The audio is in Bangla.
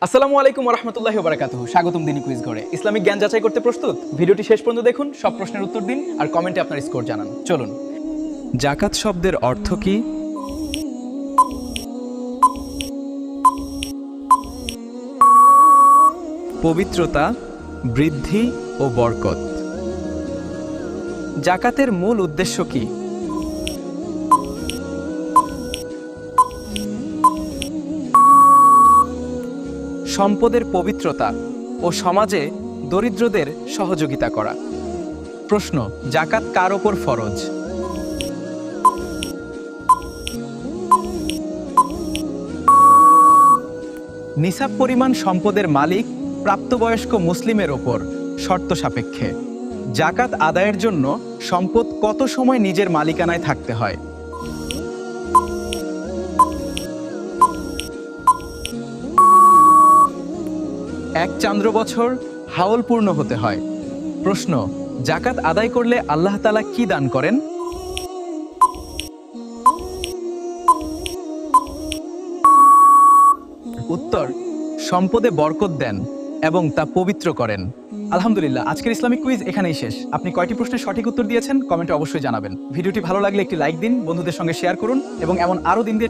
আসসালামু আলাইকুম ওয়া রাহমাতুল্লাহি ওয়া বারাকাতুহু। স্বাগতম দিনী কুইজ ঘরে। ইসলামিক জ্ঞান যাচাই করতে প্রস্তুত? ভিডিওটি শেষ পর্যন্ত দেখুন, সব প্রশ্নের উত্তর দিন আর কমেন্টে আপনার স্কোর জানান। চলুন। জাকাত শব্দের অর্থ কি? পবিত্রতা, বৃদ্ধি ও বরকত। জাকাতের মূল উদ্দেশ্য কি? সম্পদের পবিত্রতা ও সমাজে দরিদ্রদের সহযোগিতা করা। প্রশ্ন: জাকাত কার ওপর ফরজ? নিসাব পরিমাণ সম্পদের মালিক প্রাপ্তবয়স্ক মুসলিমের ওপর শর্ত সাপেক্ষে। জাকাত আদায়ের জন্য সম্পদ কত সময় নিজের মালিকানায় থাকতে হয়? এক চান্দ্র বছর হাওল পূর্ণ হতে হয়। প্রশ্ন: জাকাত আদায় করলে আল্লাহ তাআলা কি দান করেন? উত্তর: সম্পদে বরকত দেন এবং তা পবিত্র করেন। আলহামদুলিল্লাহ, আজকের ইসলামিক কুইজ এখানেই শেষ। আপনি কয়টি প্রশ্নের সঠিক উত্তর দিয়েছেন কমেন্টে অবশ্যই জানাবেন। ভিডিওটি ভালো লাগলে একটি লাইক দিন, বন্ধুদের সঙ্গে শেয়ার করুন এবং এমন আরও দিন